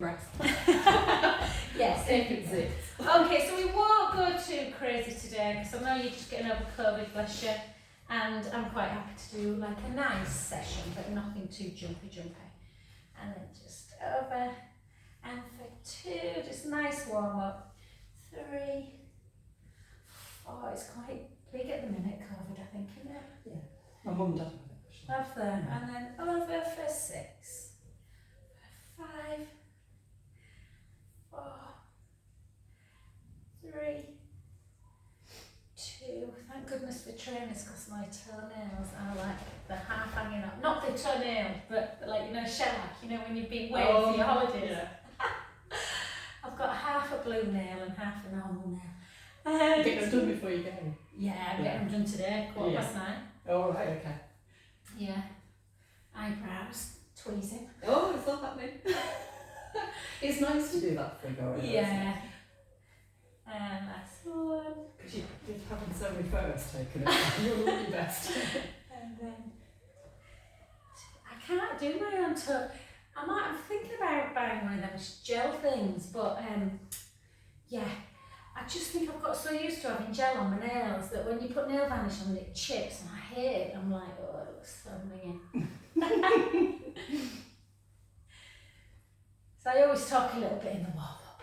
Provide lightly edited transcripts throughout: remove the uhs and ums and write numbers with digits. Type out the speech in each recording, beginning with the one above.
Rest. Yes, If it zips. Okay, so we won't go too crazy today because I know you're just getting over COVID, bless you. And I'm quite happy to do like a nice session, but nothing too jumpy. And then just over. And for 2, just nice warm up. 3, 4, it's quite big at the minute, COVID, I think, isn't it? Yeah. My mum and dad have it actually. Love them. And then over for 6, 5, 4, 3, 2. Thank goodness for trainers because my toenails are like they're half hanging up. Not the toenail, but like, you know, shellac, you know, when you've been away for your holidays. Yeah. I've got half a blue nail and half a normal nail. Get them done before you go. Yeah, I'm getting them done today, 9:15. Oh, right, okay. Yeah. Eyebrows, tweezing. Oh, it's all happening. It's nice to do that for going. Yeah. And last one. Because you're having so many photos taken, you'll look your best. And then I can't do my own toe. I'm thinking about buying one of those gel things, but yeah, I just think I've got so used to having gel on my nails that when you put nail varnish on it chips and I hate it. I'm like, oh, it looks so minging. So I always talk a little bit in the warm-up.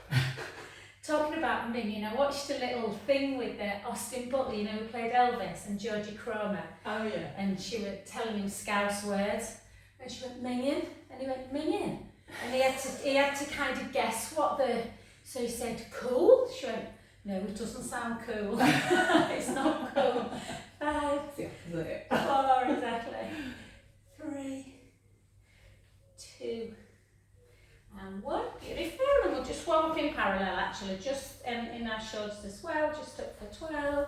Talking about minging, I watched a little thing with Austin Butler, you know, who played Elvis, and Georgie Cromer. Oh, yeah. And she was telling him Scouse words, and she went minging, and he went minging, and he had to kind of guess what so he said cool. She went, no, it doesn't sound cool. It's not cool. 5, Yeah, 4, exactly. 3, 2, and 1. Beautiful. And we'll just warm up in parallel, actually, just in our shoulders as well, just up for 12,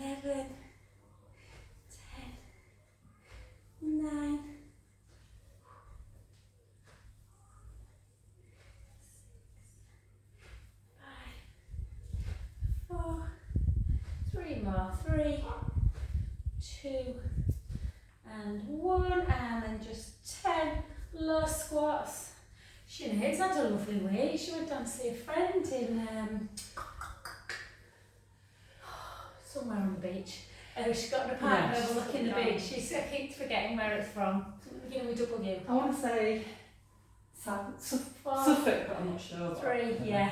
11, 10, 9, 5, 4, 3 more, 3, 2, and 1, and then just 10 low squats. Sinead's had a lovely week. She went down to see a friend in somewhere on the beach. She's got an apartment overlooking the beach. I keep forgetting where it's from. Beginning with W. I want to say Suffolk, but I'm not sure. 3, yeah.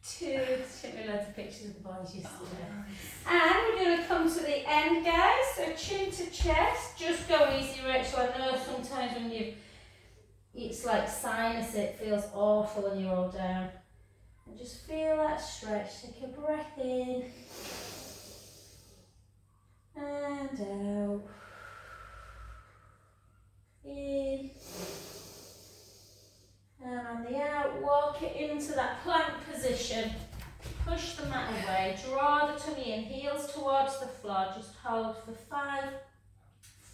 2. She sent me loads of pictures of the boys yesterday. And we're going to come to the end, guys. So chin to chest. Just go easy, Rachel. I know sometimes when it's like sinus, it feels awful when you're all down. And just feel that stretch. Take a breath in. And out. In. And on the out, walk it into that plank position. Push the mat away. Draw the tummy in. Heels towards the floor. Just hold for 5,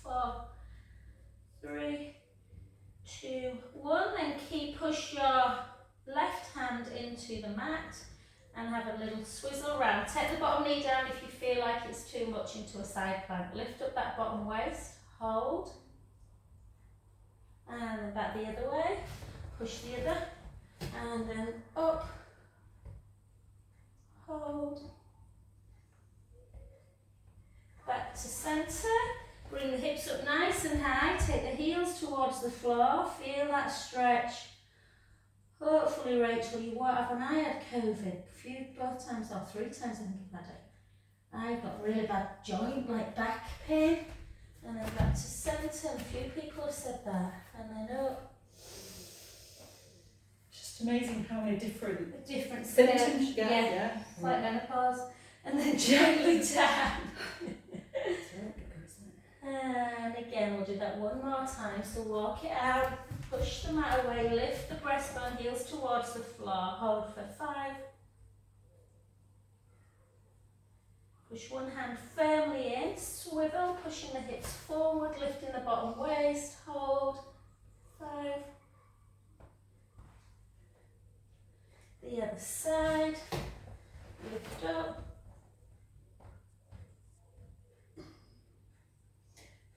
4, 3, 2, 1. Then push your left hand into the mat and have a little swizzle round. Take the bottom knee down if you feel like it's too much into a side plank. Lift up that bottom waist. Hold. And then back the other way. Push the other. And then up. Hold. Back to centre. Bring the hips up nice and high. Take the heels towards the floor. Feel that stretch. Hopefully, Rachel, you won't have when I had COVID. Both times or 3 times I think I've had it. I got really bad joint, like back pain. And then back to centre. A few people have said that. And then up. Just amazing how many different symptoms you get. Yeah. It's like menopause. And then gently down. And again, we'll do that one more time. So walk it out, push the mat away, lift the breastbone, heels towards the floor, hold for 5. Push one hand firmly in, swivel, pushing the hips forward, lifting the bottom waist, hold, 5. The other side, lift up.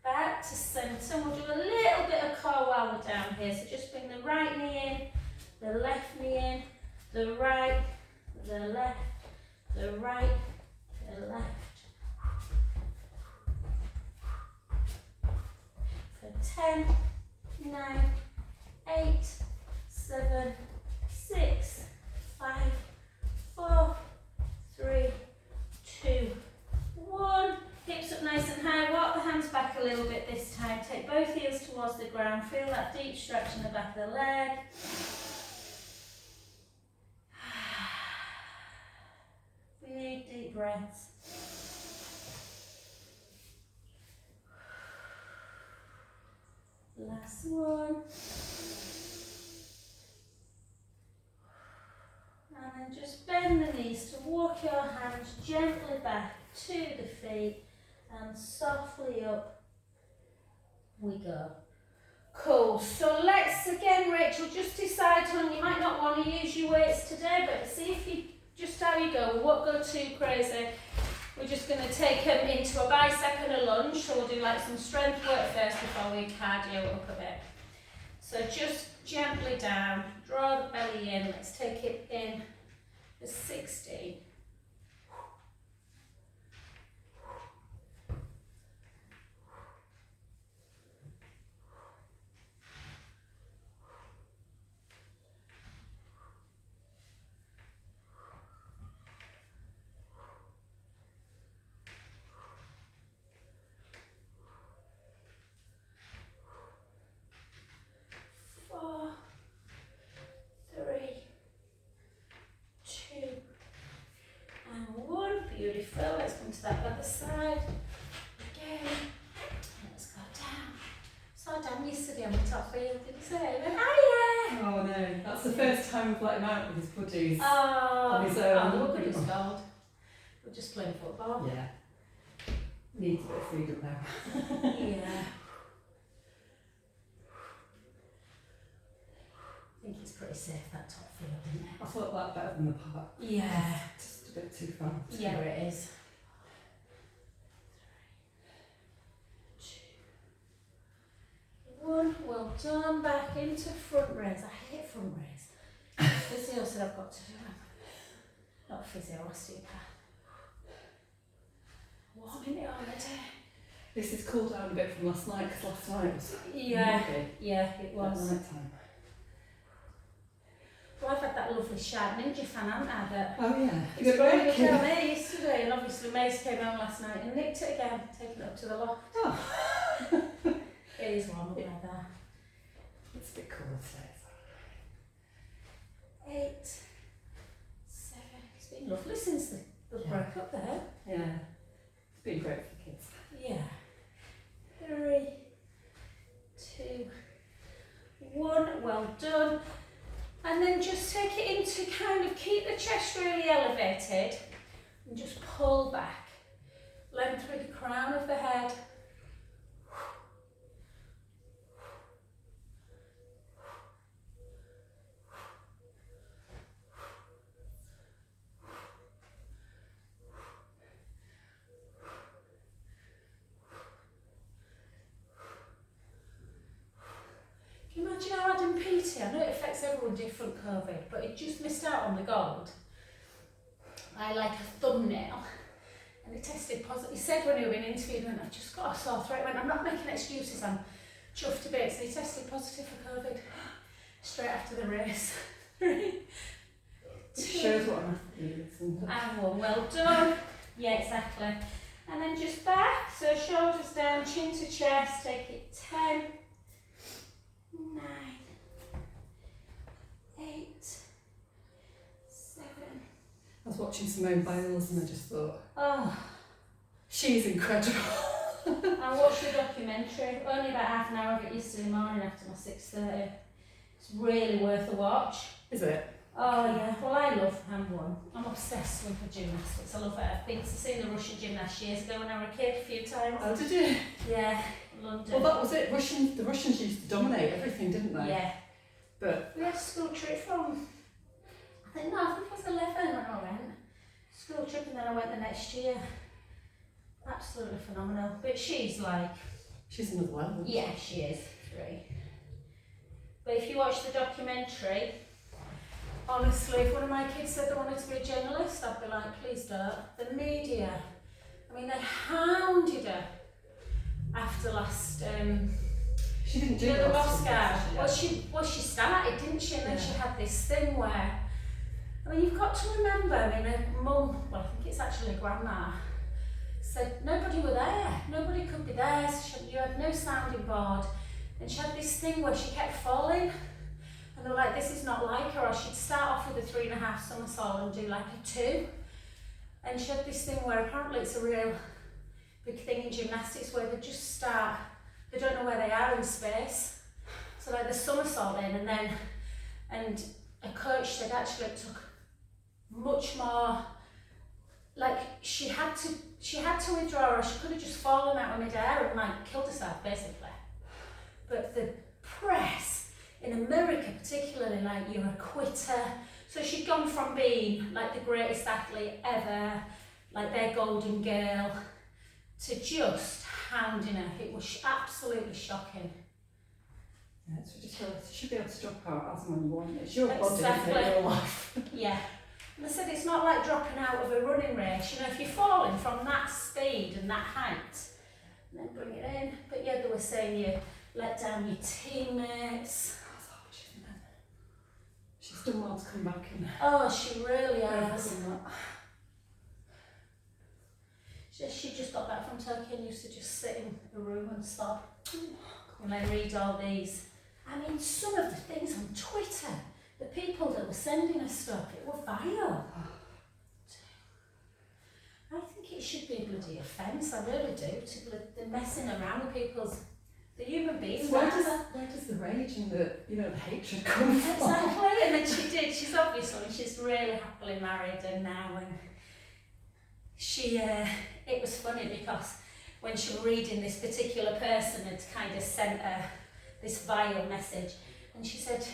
Back to centre. We'll do a little bit of core while we're down here. So just bring the right knee in, the left knee in, the right, the left, the right, the left. For 10, 9, 8, 7, 6, 5, 4, 3, 2, 1. Hips up nice and high. Walk the hands back a little bit this time. Take both heels towards the ground. Feel that deep stretch in the back of the leg. Big deep breaths. Last one. And then just bend the knees to walk your hands gently back to the feet and softly up we go. Cool. So let's again, Rachel, just decide on, you might not want to use your weights today, but see if you, just how you go. We won't go too crazy. We're just going to take them into a bicep and a lunge. So we'll do like some strength work first before we cardio up a bit. So just gently down, draw the belly in. Let's take it in for 16. Beautiful. Let's come to that other side. Again. Let's go down. Saw Dan yesterday on the top wheel. Did you say? He went, oh yeah. Oh no, that's the first time we've let him out with his buddies. Oh, On his own. Oh, look at his gold. We're just playing football. Yeah. Needs a bit of freedom now. Yeah. I think it's pretty safe, that top field, isn't it? I thought that better than the park. Yeah. Just a bit too fun. Yeah, it is. 3, 2, 1. Well done. Back into front raise. I hate front raise. Physio said I've got to do them. Not physio, osteopath. 1 minute on the day. This has cooled down a bit from last night, because last night was Yeah, muggy yeah, it was. at night time. Well, I've had that lovely Shark Ninja fan, haven't I? That Oh yeah. it's really good down there yesterday, and obviously Mace came home last night and nicked it again, taking it up to the loft. Oh. It is warm up there. It's a bit cool today. 8, 7. It's been lovely since the broke up there. Yeah. It's been great for the kids. Yeah. 3, 2, 1. Well done. And then just take it into kind of keep the chest really elevated and just pull back. Length through the crown of the head. Can you imagine how Adam Peaty, I know it affects everyone different, COVID, but it just missed out on the gold. I like a thumbnail, and he tested positive. He said when he was being interviewed, he went, I've just got a sore throat. He went, I'm not making excuses, I'm chuffed a bit. So he tested positive for COVID straight after the race. It shows what an athlete is, doesn't it? And 1, well done. Yeah, exactly. And then just back, so shoulders down, chin to chest, take it 10, 9, 8, 7. I was watching Simone Biles and I just thought, Oh, she's incredible. I watched the documentary, only about half an hour of it yesterday morning after my 6:30. It's really worth a watch. Is it? Oh yeah, well I love handball. I'm obsessed with the gymnastics, I love it. I've been to see the Russian gymnast years ago when I was a kid a few times. Oh, did you? Yeah, London. Well, that was it. The Russians used to dominate everything, didn't they? Yeah. But We had a school trip from, I think I was 11 when I went. School trip, and then I went the next year. Absolutely phenomenal. But she's like, she's another one. yeah, she is 3. But if you watch the documentary, Honestly, if one of my kids said they wanted to be a journalist, I'd be like, please don't. The media, I mean, they hounded her after last, She didn't do the that. Oscar. Well, she started, didn't she? And then she had this thing where, I mean, you've got to remember, I mean, her mum, well, I think it's actually grandma, said nobody were there, nobody could be there, so you had no sounding board. And she had this thing where she kept falling. And they were like, this is not like her, or she'd start off with a 3.5 somersault and do like a 2. And she had this thing where apparently it's a real big thing in gymnastics where they just start, they don't know where they are in space. So like the somersault in and a coach said actually it took much more, like she had to withdraw, or she could have just fallen out of midair and like killed herself basically. But the press, in America particularly, like you're a quitter. So she'd gone from being like the greatest athlete ever, like their golden girl, to just hounding her. It was absolutely shocking. Yeah, it's ridiculous. You should be able to drop out as and when you want. It's your body, Exactly. isn't it? Your life. Yeah. And I said it's not like dropping out of a running race. You know, if you're falling from that speed and that height, and then bring it in. But yeah, they were saying you let down your teammates. That's harsh, isn't it? She's done well to come back and Oh, she really has. overcome that. She just got back from Turkey and used to just sit in a room and stop and then read all these. I mean, some of the things on Twitter, the people that were sending us stuff, it was viral. I think it should be a bloody offence, I really do, the messing around with people's, the human beings. Where does the rage and the hatred come from? Exactly, and then she's obviously, she's really happily married and now, and she, it was funny because when she was reading, this particular person had kind of sent her this vile message, and she said,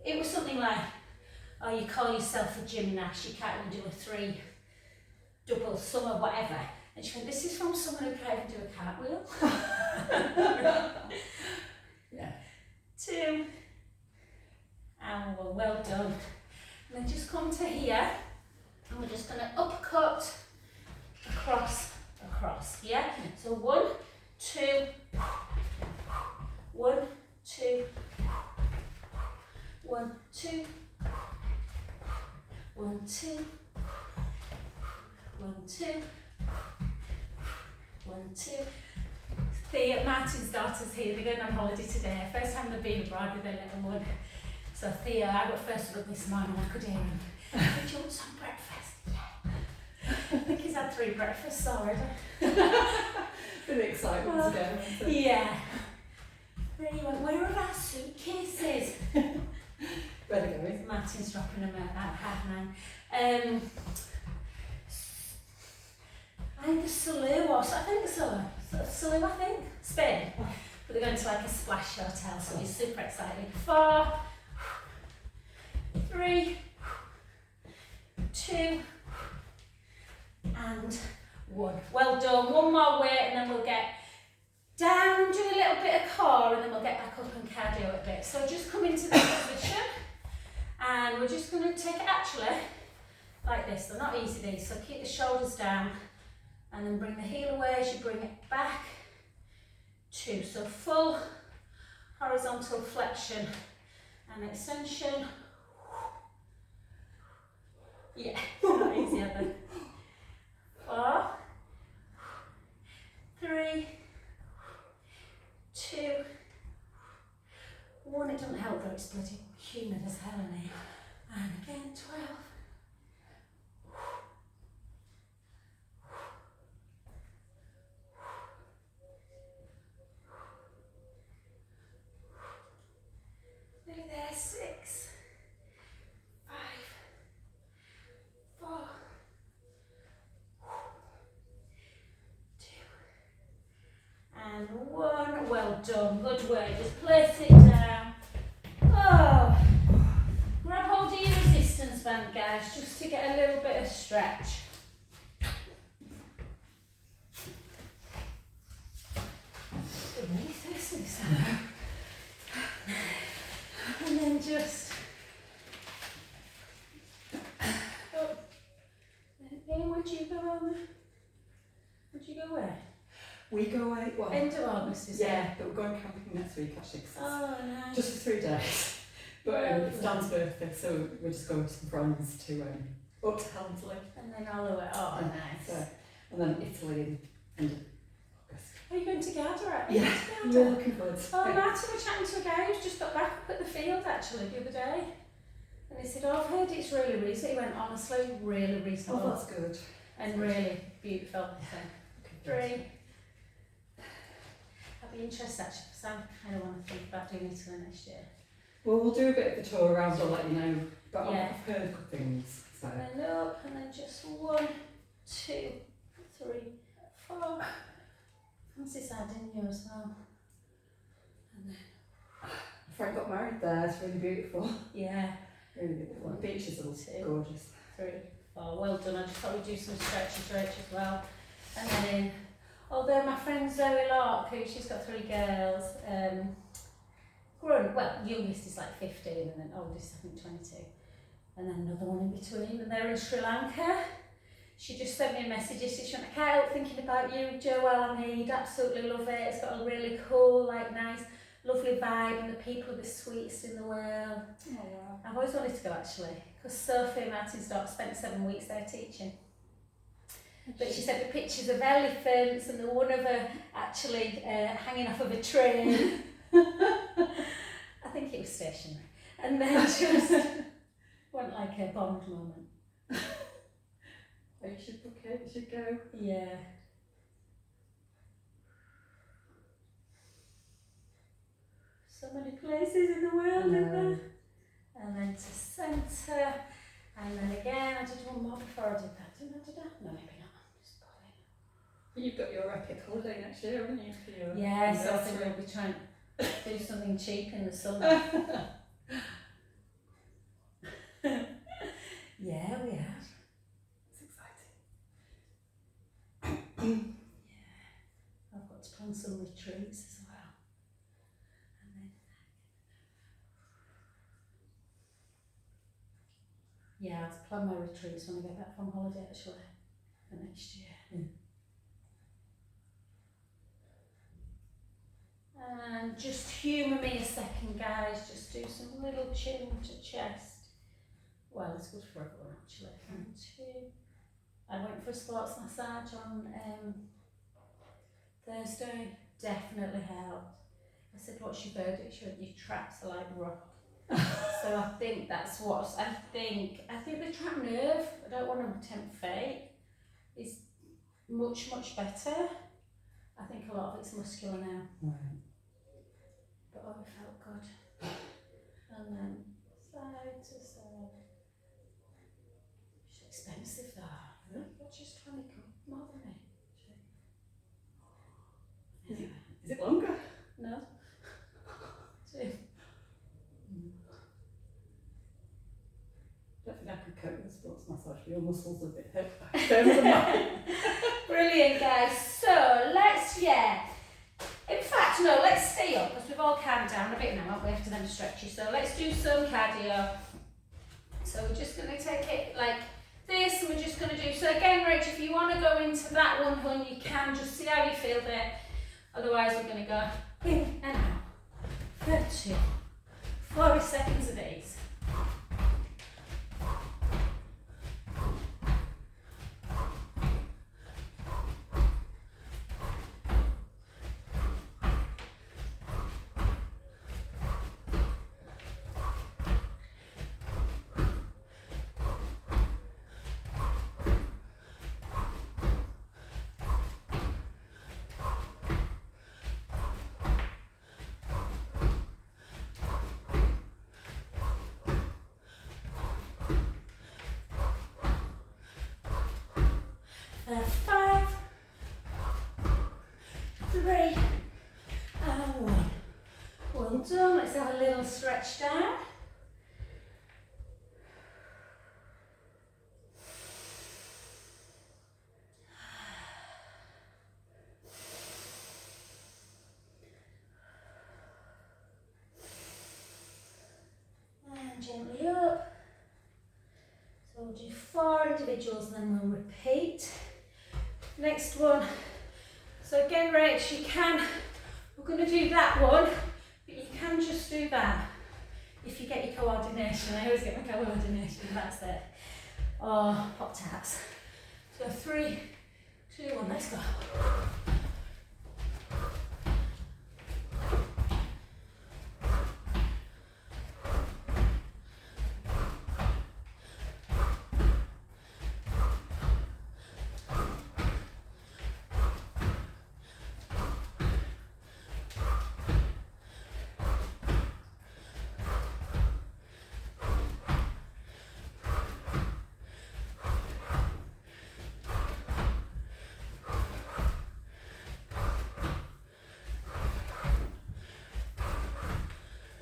it was something like, oh, you call yourself a gymnast, you can't even do a 3 double sum or whatever. And she went, this is from someone who can't even do a cartwheel. Yeah. 2. Oh, well done. And then just come to here, and we're just going to uppercut, across, yeah? So 1, 2, 1, 2, 1, 2, 1, 2, 1, 2, 1, 2. Thea, Martin's daughter's here, they're going on holiday today. First time they've been abroad with their little one. So Thea, I got first look this morning, I could hear him. Do you want some breakfast? Yeah. I think he's had 3 breakfasts already. Bit of excitement today, wasn't it? Yeah. Then he went, where are our suitcases? Where they going? Martin's dropping them at 9:30. I think the Salou, or I think so. Salou, I think. Spain. But they're going to like a splash hotel, so he's super excited. 4, 3, 2, and 1. Well done. One more weight and then we'll get down, do a little bit of core, and then we'll get back up and cardio a bit. So just come into this position, and we're just going to take it actually like this. They're not easy these, so keep the shoulders down, and then bring the heel away as you bring it back. 2, so full horizontal flexion and extension. Yeah, not easy, are they? 4, 3, 2, 1. It doesn't help though, it's bloody humid as hell in here. And again, 12. Nearly there, 6, 5, 4, 2, and 1. Well done, good work. Just place it down. Oh, grab hold of your resistance band, guys, just to get a little bit of stretch. I'm really thirsty this time. And then just We go away, well, End of August, is yeah, but we're going camping next week actually, 'cause it's Oh, nice. just for 3 days. But it's Dan's birthday, so we're just going with some friends to up to Helmsley. And then all the way. Oh, Yeah, nice. so, and then Italy in end of August. Are you going to Garda? Yeah, we're looking forward to Oh, it. Martin was chatting to a guy who's just got back up at the field actually the other day. And he said, oh, I've heard it's really reasonable. He went, honestly, really reasonable. Oh, that's good. And really beautiful. So, Okay. 3. I'd be interested actually, because I kind of want to think about doing Italy next year. Well, we'll do a bit of the tour around, I'll let you know. But Yeah. I've heard good things, so. And then up, and then just 1, 2, 3, 4. Fancy Sardinia as well. And then, My friend got married there, it's really beautiful. yeah, Really beautiful. The beaches are 2, gorgeous. 3, 4. Well done. I just thought we'd do some stretchy stretch as well. And then in, although my friend Zoe Lark, who she's got 3 girls, grown, well, youngest is like 15 and then oldest I think 22. And then another one in between, and they're in Sri Lanka. She just sent me a message yesterday. She went, I can't help thinking about you, Joelle Mead. Absolutely love it. It's got a really cool, like nice, lovely vibe, and the people are the sweetest in the world. Oh, wow. I've always wanted to go actually, because Sophie, Martin's daughter, spent 7 weeks there teaching. But she sent me pictures of elephants and the one of her actually hanging off of a tree. I think it was stationary. And then just went like a Bond moment. Oh, you should book it, you should go. Yeah. So many places in the world, isn't there? And then to centre, and then again, I did one more before I did that, didn't I? No, maybe not. Just put it. You've got your epic holiday next year, haven't you? For your Yeah, so I think anniversary? we'll be trying to do something cheap in the summer. Yeah, we have. It's exciting. I've got to plan some retreats as well. And then, yeah, I'll plan my retreats when I get back from holiday actually for next year. And just humour me a second, guys. Just do some little chin to chest. Well, it's good for everyone actually. 1, 2. I went for a sports massage on Thursday. Definitely helped. I said, what's your verdict? She went, your traps are like rock. So I think that's what I think the trap nerve, I don't want to tempt fate, is much better. I think a lot of it's muscular now. Right. But oh, it felt good. And then side to side. It's expensive though. But she's trying to come more than me. Is it longer? No. 2. I don't think I could cope with a sports massage. Your muscles are a bit firmer than mine. Brilliant, guys. So let's, in fact, no, let's stay up because we've all calmed down a bit now, haven't we, after them stretches. So let's do some cardio. So we're just going to take it like this, and we're just going to do, so again, Rach, if you want to go into that one, hun, you can, just see how you feel there. Otherwise, we're going to go in and out. 30, 40 seconds of these. Done. Let's have a little stretch down. And gently up. So we'll do 4 individuals and then we'll repeat. Next one. So again, Rach, you can, we're going to do that one, but you can just do that if you get your coordination. I always get my coordination, that's it. Or pop tats. So 3, 2, 1, let's go.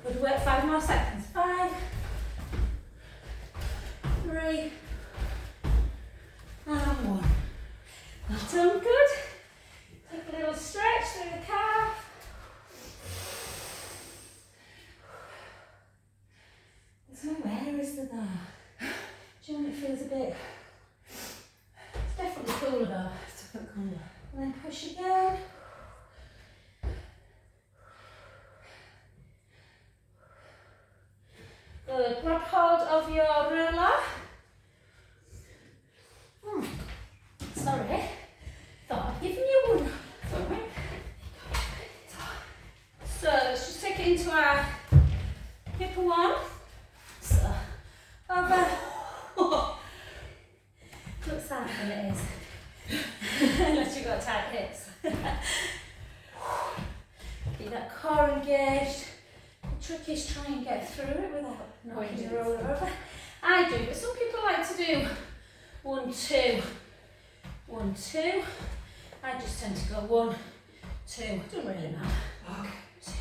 Good work, 5 more seconds. 5, 3, and 1. Well done, good. Take a little stretch through the calf. There's no air, is there, though? Do you know when it feels a bit... It's definitely cooler, though. It's a bit cooler. And then push again. Good. Grab hold of your ruler. Sorry. Thought I'd given you one. Sorry. So let's just take it into our hip one. So over. Looks sad when it is. Unless you've got tight hips. Keep that core engaged. The trick is try and get through it without knocking your roller over. I do, but some people like to do 1, 2, 1, 2. I just tend to go 1, 2. Doesn't really matter. Okay. 2.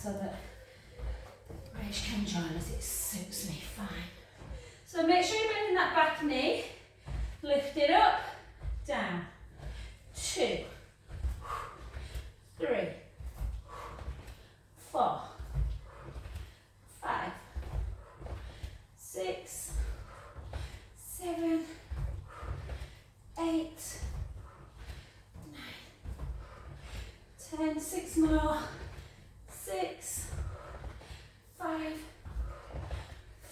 So that Rach can join us, it suits me fine. So make sure you're bending that back knee, lift it up, down, 2, 3, 4, 5, 6, 7, 8, 9, 10, 6 more. 6, 5,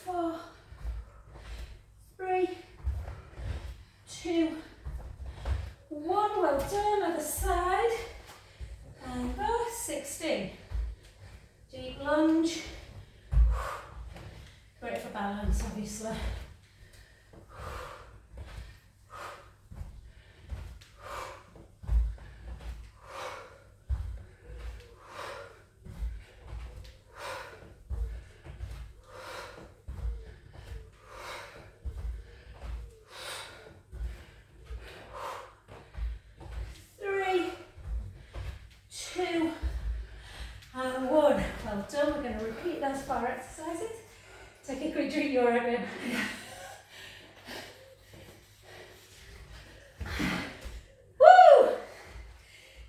4, 3, 2, 1. Well done. Other side. And go. 16. Deep lunge. Great for balance, obviously. Well done. We're going to repeat those 4 exercises. Take a quick drink, you're right, babe. Woo!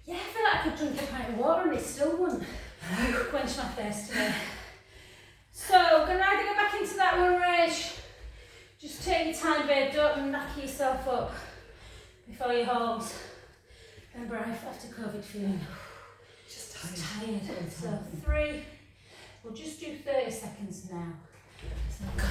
Yeah, I feel like I could drink a pint of water and it still wouldn't quench my thirst today. So, we're going to either go back into that one, Rach. Just take your time, babe. Don't knock yourself up before you hold. Remember, after COVID feeling just tired. So 3, we'll just do 30 seconds now. So go.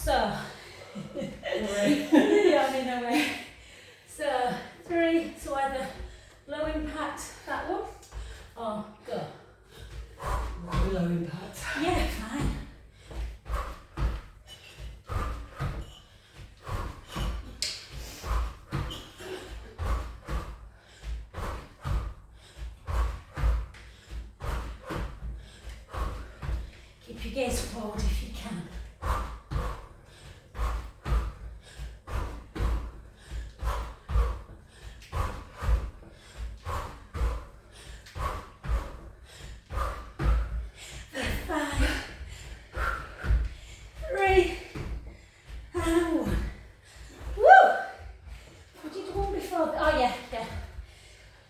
So, Right. yeah, I mean, no way. So, 3, so either low impact, that one, or go. Really low impact. Yeah, fine. Keep your gaze forward if you can.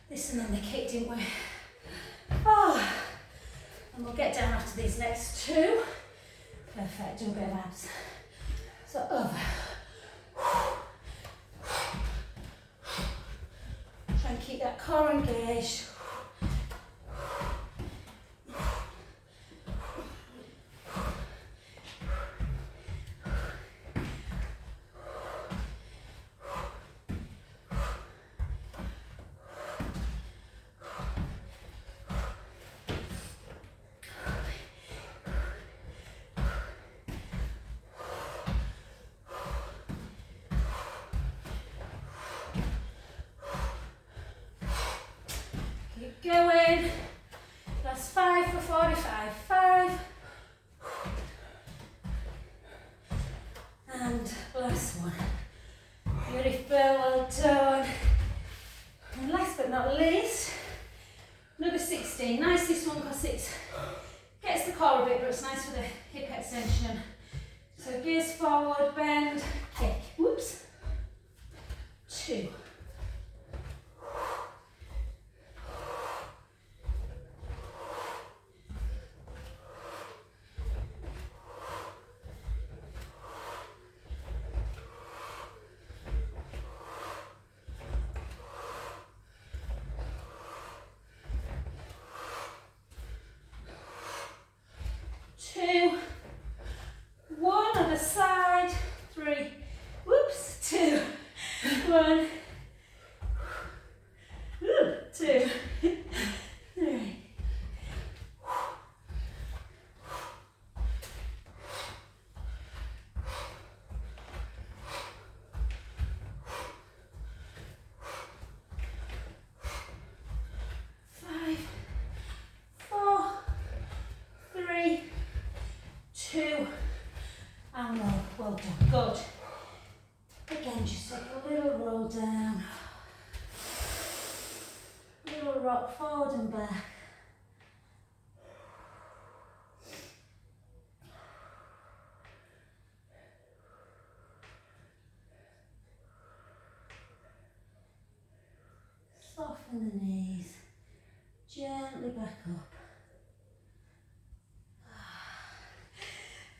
This and then the kick, didn't we? Oh, and we'll get down after these next 2. Perfect, do a bit of abs. So over. Try and keep that core engaged. Keep going. That's 5 for 45. 5. And last one. Beautiful, well done. And last but not least, another 16. Nice this one because it gets the core a bit, but it's nice for the hip extension. So gaze forward, bend, kick. Whoops. 2. Other side, 3, whoops, 2, 1, 2, 3. And roll, well done, good. Again, just take a little roll down. Little rock forward and back. Soften the knees, gently back up.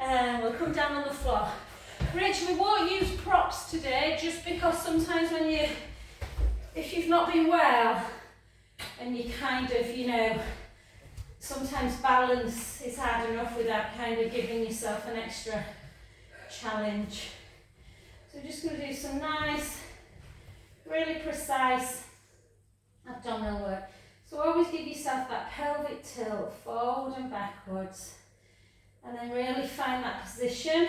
And we'll come down on the floor. Rachel, we won't use props today just because sometimes if you've not been well and you kind of, sometimes balance is hard enough without kind of giving yourself an extra challenge. So we're just going to do some nice, really precise abdominal work. So always give yourself that pelvic tilt forward and backwards. And then really find that position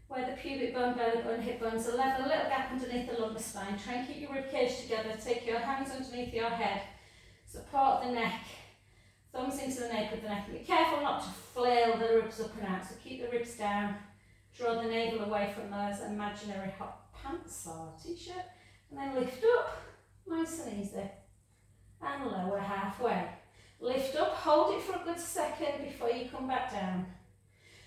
where the pubic bone, belly button, hip bones are level, a little gap underneath the lumbar spine. Try and keep your rib cage together, take your hands underneath your head, support the neck, thumbs into the nape of the neck. And be careful not to flail the ribs up and out, so keep the ribs down, draw the navel away from those imaginary hot pants or t-shirt, and then lift up, nice and easy, and lower halfway. Lift up, hold it for a good second before you come back down.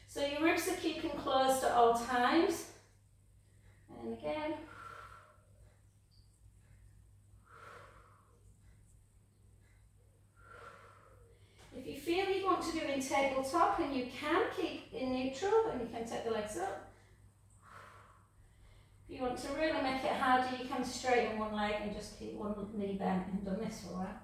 So your ribs are keeping closed at all times. And again. If you feel you want to do in tabletop, and you can keep in neutral, and you can take the legs up. If you want to really make it harder, you can straighten one leg and just keep one knee bent and done this for a while.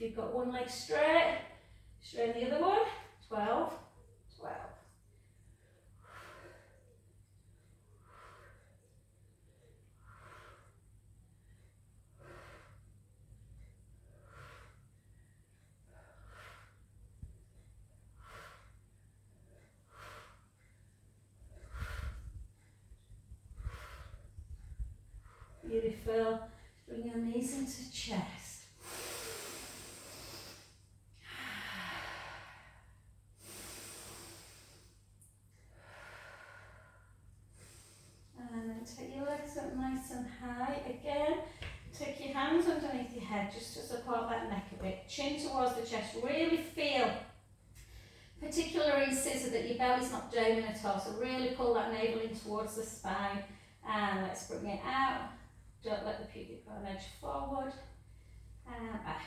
you've got one leg straight, straighten the other one. 12, 12. Beautiful. Bring your knees into chest. And then take your legs up nice and high. Again, take your hands underneath your head just to support that neck a bit. Chin towards the chest. Really feel, particularly in scissor, that your belly's not doming at all. So really pull that navel in towards the spine. And let's bring it out. Don't let the pubic bone edge forward. And back.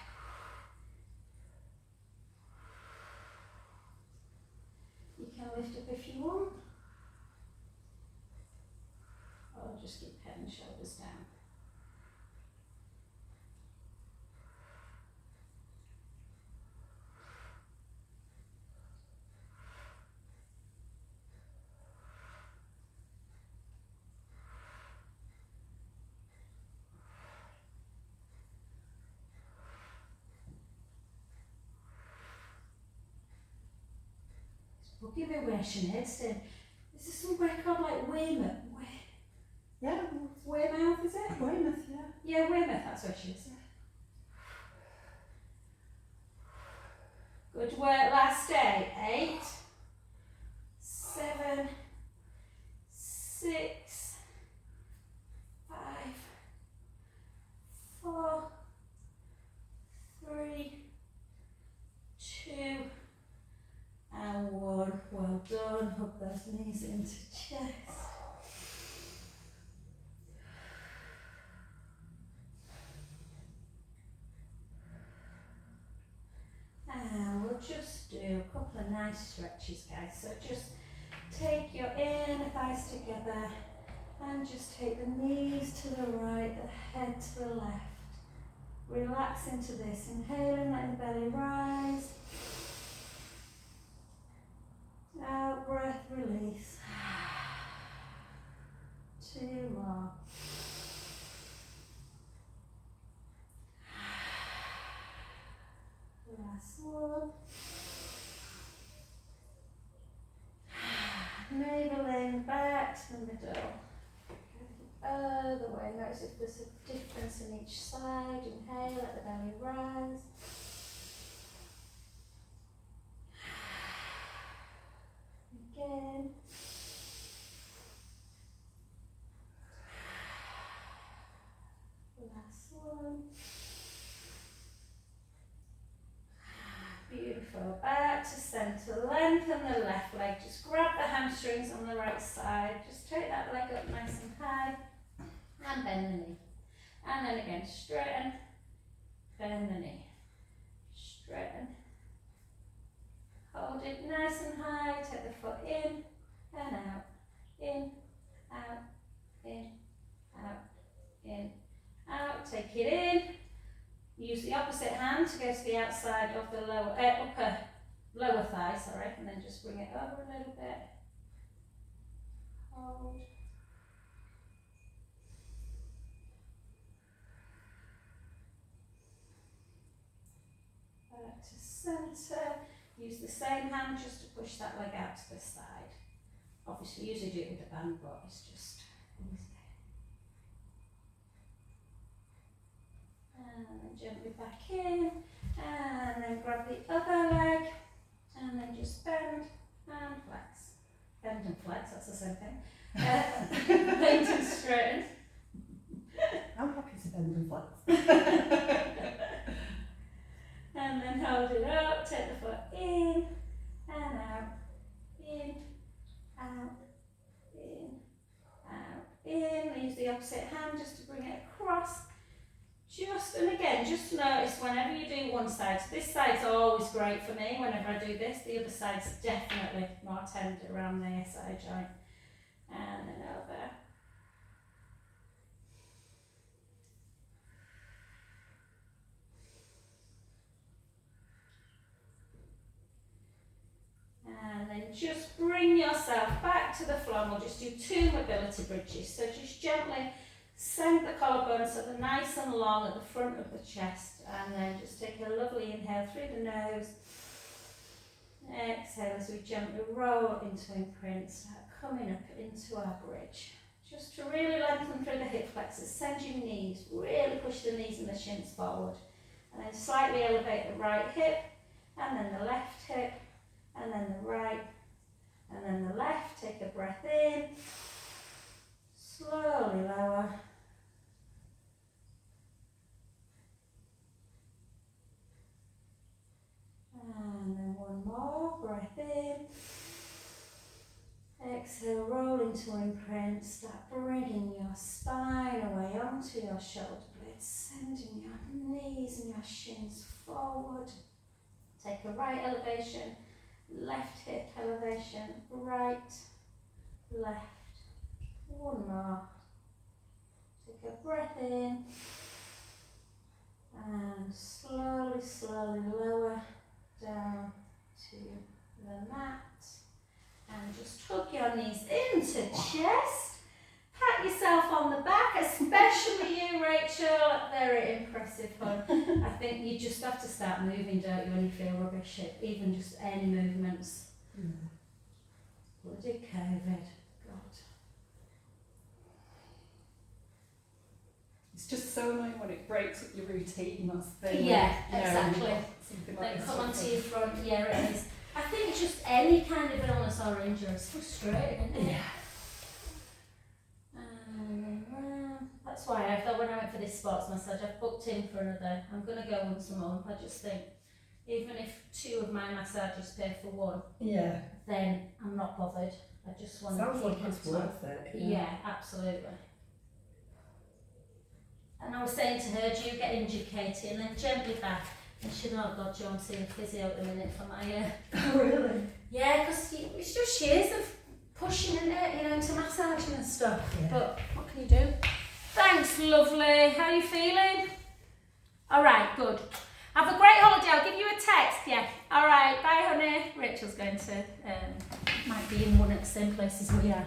You can lift up if you want. Or just keep head and shoulders down. Boogie me where Sinead's in. Is this some record like Weymouth? Yeah. Weymouth, is it? Weymouth, yeah. Yeah, Weymouth, that's where she is. Good work last day. 8, 7, 6, 5, 4, 3, 2, and 1. Well done. Hug those knees into chest. And we'll just do a couple of nice stretches, guys. So just take your inner thighs together and just take the knees to the right, the head to the left. Relax into this. Inhaling, letting the belly rise. Out breath, release. 2 more. Last one. Navel in, back to the middle. Other way. Notice if there's a difference in each side. Inhale, let the belly rise. Again. Last one. Beautiful. Back to centre. Lengthen the left leg. Just grab the hamstrings on the right side. Just take that leg up nice and high. And bend the knee. And then again, straighten. Bend the knee. Straighten. Hold it nice and high. Take the foot in and out. In, out, in, out, in, out. Take it in. Use the opposite hand to go to the outside of the lower thigh, sorry, and then just bring it over a little bit. Hold. Back to centre. Use the same hand just to push that leg out to the side. Obviously, usually do it with the band, but it's just easy. And then gently back in, and then grab the other leg, and then just bend and flex. Bend and flex, that's the same thing. Bend and straighten. I'm happy to bend and flex. And then hold it up, take the foot in and out, in, out, in, out, in. Use the opposite hand just to bring it across. And again, just notice whenever you do one side, so this side's always great for me whenever I do this, the other side's definitely more tender around the SI joint. And then over. then just bring yourself back to the floor, and we'll just do 2 mobility bridges. So just gently send the collarbone so they're nice and long at the front of the chest, and then just take a lovely inhale through the nose. Exhale as we gently roll into imprint, start coming up into our bridge. Just to really lengthen through the hip flexors, send your knees, really push the knees and the shins forward. And then slightly elevate the right hip, and then the left hip, and then the right, and then the left. Take a breath in, slowly lower. And then one more, breath in. Exhale, roll into imprint, start bringing your spine away onto your shoulder blades, sending your knees and your shins forward. Take a right elevation, left hip elevation, right, left. One more. Take a breath in, and slowly, slowly lower down to the mat. And just tuck your knees into chest. Pat yourself on the back, especially you, Rachel. Very impressive, hon. I think you just have to start moving, don't you, when you feel rubbish, even just any movements. Bloody COVID, God. It's just so annoying when it breaks up your routine. That's the thing. Yeah, You know, exactly. when you've got something like Then this come sort onto of- your front, yeah, it is. I think just any kind of illness or injury is frustrating, isn't it? Yeah. That's why I thought when I went for this sports massage, I've booked in for another. I'm going to go once a month. I just think, even if 2 of my massages pay for 1, Yeah. then I'm not bothered. I just want Sounds to like keep it's on top. worth it. Yeah, absolutely. And I was saying to her, do you get injured, Katie? And then gently back. And she said, oh God, do you want to see a physio at the minute for my Oh, really? Yeah, because it's just years of pushing into massaging and stuff. Yeah. But what can you do? Thanks, lovely. How are you feeling? All right, good. Have a great holiday. I'll give you a text. Yeah. All right. Bye, honey. Rachel's going to might be in one of the same places we are.